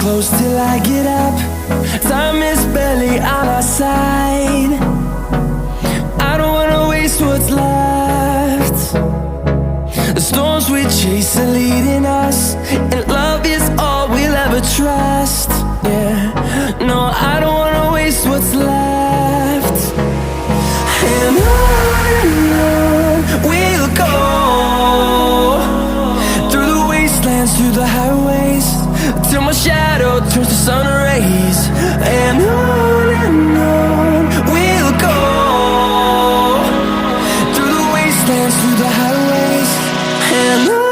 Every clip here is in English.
close till I get up. Time is barely on our side. I don't wanna waste what's left. The storms we chase are leading us, and love is all we'll ever trust. Yeah, no, I don't wanna waste what's left. And on we'll go, through the wastelands, through the highways, till my shadow turns to sun rays. And on we'll go, through the wastelands, through the highways, and on.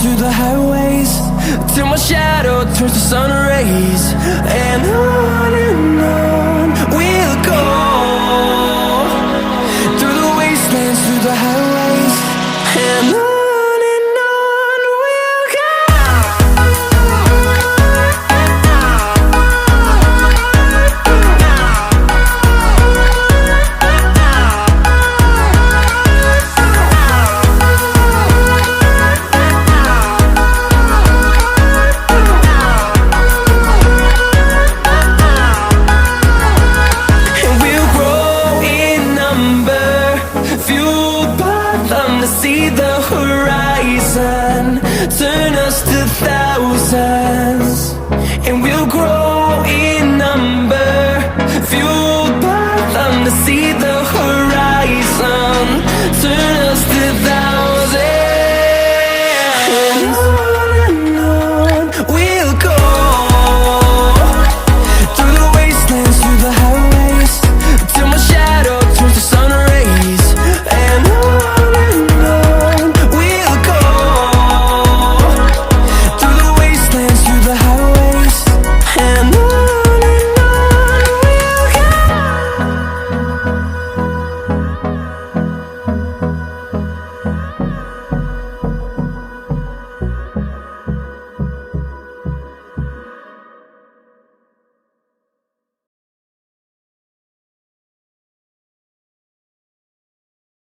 Through the highways, till my shadow turns to sun rays. And on we'll go, through the wastelands, through the highways, and on. See the horizon turn us to thousands, and we'll grow in number, fuel